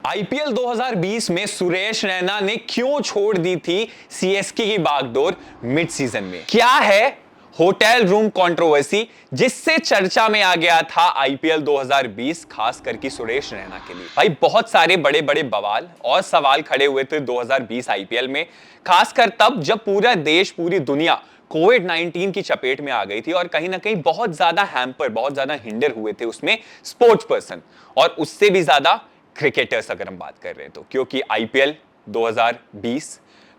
IPL 2020 में सुरेश रैना ने क्यों छोड़ दी थी सीएसके की बागडोर मिड सीजन में? क्या है होटल रूम कंट्रोवर्सी जिससे चर्चा में आ गया था आईपीएल 2020, खास करके सुरेश रैना के लिए? भाई बहुत सारे बड़े बड़े बवाल और सवाल खड़े हुए थे 2020 आईपीएल में, खासकर तब जब पूरा देश, पूरी दुनिया कोविड-19 की चपेट में आ गई थी और कहीं ना कहीं बहुत ज्यादा हैम्पर, बहुत ज्यादा हिंडर हुए थे उसमें स्पोर्ट्स पर्सन और उससे भी ज्यादा क्रिकेटर्स, अगर हम बात कर रहे हैं तो। क्योंकि आईपीएल 2020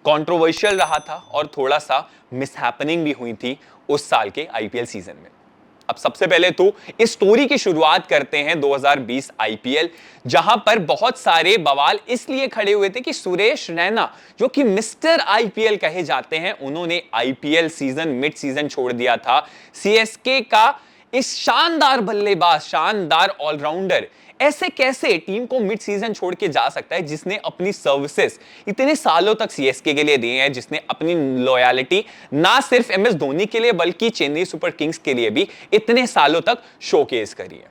कंट्रोवर्शियल रहा था और थोड़ा सा मिसहैपनिंग भी हुई थी उस साल के आईपीएल सीजन में। अब सबसे पहले तो इस स्टोरी की शुरुआत करते हैं 2020 आईपीएल, जहां पर बहुत सारे बवाल इसलिए खड़े हुए थे कि सुरेश रैना, जो कि मिस्टर आईपीएल कहे जाते हैं, उन्होंने आईपीएल सीजन मिड सीजन छोड़ दिया था। सीएसके का इस शानदार बल्लेबाज, शानदार ऑलराउंडर ऐसे कैसे टीम को मिड सीजन छोड़ के जा सकता है, जिसने अपनी सर्विसेज इतने सालों तक सीएसके के लिए दी है, जिसने अपनी लॉयल्टी ना सिर्फ एमएस धोनी के लिए बल्कि चेन्नई सुपर किंग्स के लिए भी इतने सालों तक शोकेस करी है।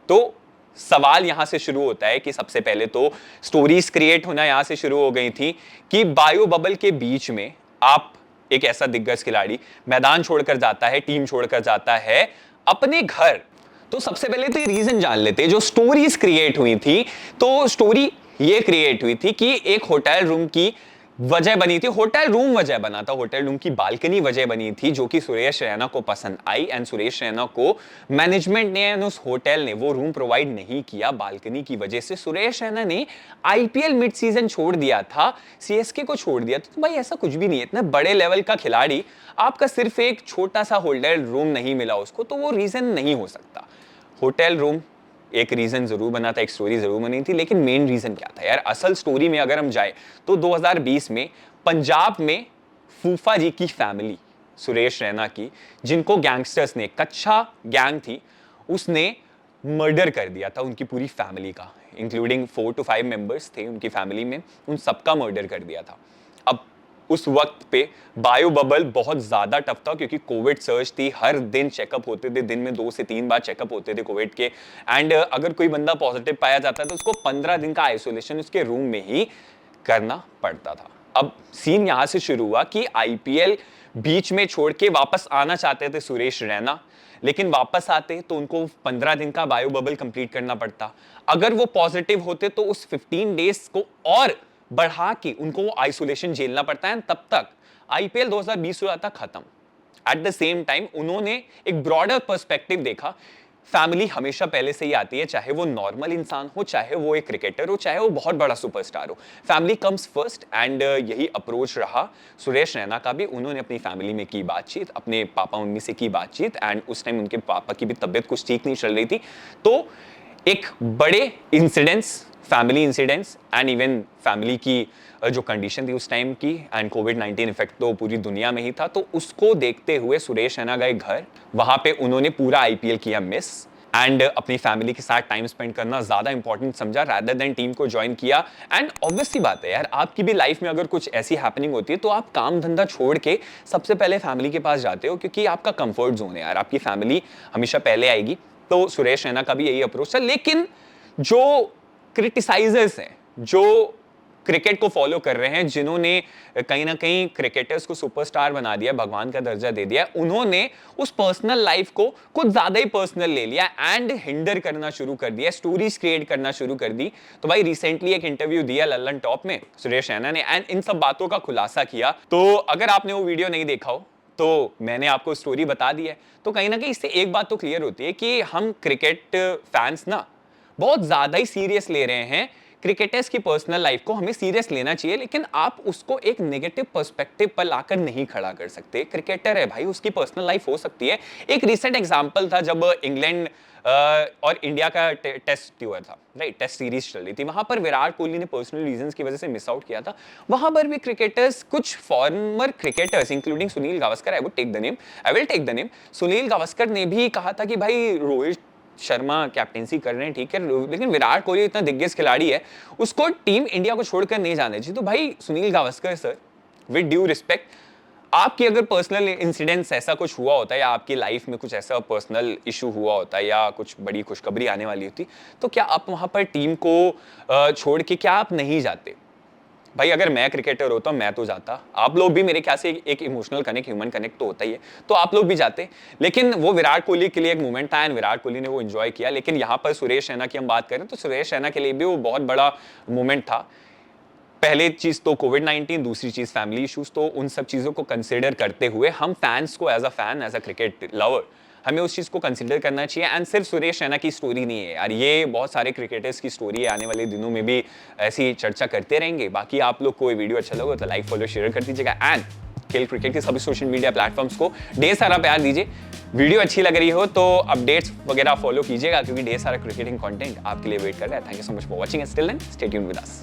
तो सवाल यहां से शुरू होता है कि सबसे पहले तो स्टोरीज क्रिएट होना यहां से शुरू हो गई थी कि बायो बबल के बीच में आप एक ऐसा दिग्गज खिलाड़ी मैदान छोड़कर जाता है, टीम छोड़कर जाता है अपने घर। तो सबसे पहले तो ये रीजन जान लेते हैं। जो स्टोरीज क्रिएट हुई थी, तो स्टोरी ये क्रिएट हुई थी कि एक होटल रूम की वजह बनी थी, होटल रूम वजह बना था, होटल रूम की बालकनी वजह बनी थी, जो कि सुरेश रैना को पसंद आई एंड सुरेश रैना को मैनेजमेंट ने एंड उस होटल ने वो रूम प्रोवाइड नहीं किया। बालकनी की वजह से सुरेश रैना ने आईपीएल मिड सीजन छोड़ दिया था, सीएसके को छोड़ दिया था। तो भाई ऐसा कुछ भी नहीं है, इतने बड़े लेवल का खिलाड़ी, आपका सिर्फ एक छोटा सा होटल रूम नहीं मिला उसको, तो वो रीजन नहीं हो सकता। होटल रूम एक रीजन जरूर बना था, एक स्टोरी जरूर बनी थी, लेकिन मेन रीजन क्या था यार? असल स्टोरी में अगर हम जाए तो 2020 में पंजाब में फूफा जी की फैमिली, सुरेश रैना की, जिनको गैंगस्टर्स ने, कच्चा गैंग थी, उसने मर्डर कर दिया था उनकी पूरी फैमिली का, इंक्लूडिंग 4 to 5 मेंबर्स थे उनकी फैमिली में, उन सबका मर्डर कर दिया था। अब उस वक्त पे बायो बबल बहुत ज्यादा टफ था क्योंकि कोविड सर्च थी, हर दिन चेकअप होते थे, दिन में 2 से 3 बार चेकअप होते थे कोविड के, एंड अगर कोई बंदा पॉजिटिव पाया जाता है तो उसको 15 दिन का आइसोलेशन उसके रूम में ही करना पड़ता था। अब सीन यहां से शुरू हुआ कि आईपीएल बीच में छोड़ के वापस आना चाहते थे सुरेश रैना, लेकिन वापस आते तो उनको 15 दिन का बायो बबल कंप्लीट करना पड़ता। अगर वो पॉजिटिव होते तो उस 15 डेज को और बढ़ा के उनको वो आइसोलेशन झेलना पड़ता है, तब तक आईपीएल 2020 हो जाता खत्म। एट द सेम टाइम उन्होंने एक ब्रॉडर पर्सपेक्टिव देखा। फैमिली हमेशा पहले से ही आती है, चाहे वो नॉर्मल इंसान हो, चाहे वो एक क्रिकेटर हो, चाहे वो बहुत बड़ा सुपरस्टार हो, फैमिली कम्स फर्स्ट। एंड यही अप्रोच रहा सुरेश रैना का भी। उन्होंने अपनी फैमिली में की बातचीत, अपने पापा मम्मी से की बातचीत, एंड उस टाइम उनके पापा की भी तबीयत कुछ ठीक नहीं चल रही थी। तो एक बड़े incidents, family incidents and even family की जो कंडीशन थी उस टाइम की, एंड कोविड-19 इफेक्ट तो पूरी दुनिया में ही था, तो उसको देखते हुए सुरेश रैना गए घर। वहां पे उन्होंने पूरा आईपीएल किया मिस एंड अपनी फैमिली के साथ टाइम स्पेंड करना ज्यादा इंपॉर्टेंट समझा रादर देन टीम को ज्वाइन किया। एंड ऑब्वियस सी बात है यार, आपकी भी लाइफ में अगर कुछ ऐसी हैपनिंग होती है तो आप काम धंधा छोड़ के सबसे पहले फैमिली के पास जाते हो, क्योंकि आपका कंफर्ट जोन है यार, आपकी फैमिली हमेशा पहले आएगी। तो सुरेश रैना का भी यही अप्रोच था। लेकिन जो क्रिटिसाइजर्स हैं, जो क्रिकेट को फॉलो कर रहे हैं, जिन्होंने कहीं ना कहीं क्रिकेटर्स को सुपरस्टार बना दिया, भगवान का दर्जा दे दिया, उन्होंने उस पर्सनल लाइफ को कुछ ज्यादा ही पर्सनल ले लिया एंड हिंडर करना शुरू कर दिया, स्टोरीज क्रिएट करना शुरू कर दी। तो भाई रिसेंटली एक इंटरव्यू दिया लल्लन टॉप में सुरेश रैना ने एंड इन सब बातों का खुलासा किया। तो अगर आपने वो वीडियो नहीं देखा हो तो मैंने आपको स्टोरी बता दी है। तो कहीं ना कहीं इससे एक बात तो क्लियर होती है कि हम क्रिकेट फैंस ना बहुत ज्यादा ही सीरियस ले रहे हैं। क्रिकेटर्स की पर्सनल लाइफ को हमें सीरियस लेना चाहिए, लेकिन आप उसको एक नेगेटिव पर्सपेक्टिव पर लाकर नहीं खड़ा कर सकते। क्रिकेटर है भाई, उसकी पर्सनल लाइफ हो सकती है। एक रिसेंट एग्जांपल था जब इंग्लैंड और इंडिया का टेस्ट हुआ था, राइट, टेस्ट सीरीज चल रही थी, वहां पर विराट कोहली ने पर्सनल रीजंस की वजह से मिस आउट किया था। वहां पर भी क्रिकेटर्स, कुछ former cricketers including Sunil Gavaskar, I will take the name, Sunil Gavaskar ने भी कहा था कि भाई रोहित शर्मा कैप्टेंसी कर रहे हैं, ठीक है, लेकिन विराट कोहली इतना दिग्गज खिलाड़ी है, उसको टीम इंडिया को छोड़कर नहीं जाने चाहिए। तो भाई Sunil Gavaskar sir, with due respect, आपकी अगर पर्सनल इंसिडेंट्स ऐसा कुछ हुआ होता है या आपकी लाइफ में कुछ ऐसा पर्सनल इशू हुआ होता है या कुछ बड़ी खुशखबरी आने वाली होती, तो क्या आप वहां पर टीम को छोड़ के क्या आप नहीं जाते? भाई अगर मैं क्रिकेटर होता मैं तो जाता, आप लोग भी मेरे ख्याल से एक इमोशनल कनेक्ट, ह्यूमन कनेक्ट तो होता ही है, तो आप लोग भी जाते। लेकिन वो विराट कोहली के लिए एक मोमेंट था एंड विराट कोहली ने वो एंजॉय किया। लेकिन यहाँ पर सुरेश रैना की हम बात करें तो सुरेश रैना के लिए भी वो बहुत बड़ा मोमेंट था। पहले चीज तो कोविड-19, दूसरी चीज फैमिली इश्यूज, तो उन सब चीजों को कंसिडर करते हुए हम फैंस को as a fan, as a cricket lover, हमें उस चीज को कंसिडर करना चाहिए। एंड सिर्फ सुरेश रैना की स्टोरी नहीं है यार, ये बहुत सारे क्रिकेटर्स की स्टोरी है। आने वाले दिनों में भी ऐसी चर्चा करते रहेंगे। बाकी आप लोग को ये वीडियो अच्छा लगा तो लाइक, फॉलो, शेयर कर दीजिएगा एंड खेल क्रिकेट के सभी सोशल मीडिया प्लेटफॉर्म्स को ढेर सारा प्यार दीजिए। वीडियो अच्छी लग रही हो तो अपडेट्स वगैरह फॉलो कीजिएगा, क्योंकि ढेर सारा क्रिकेटिंग कंटेंट आपके लिए वेट कर रहा है। Thank you so much for watching, still then stay tuned with us.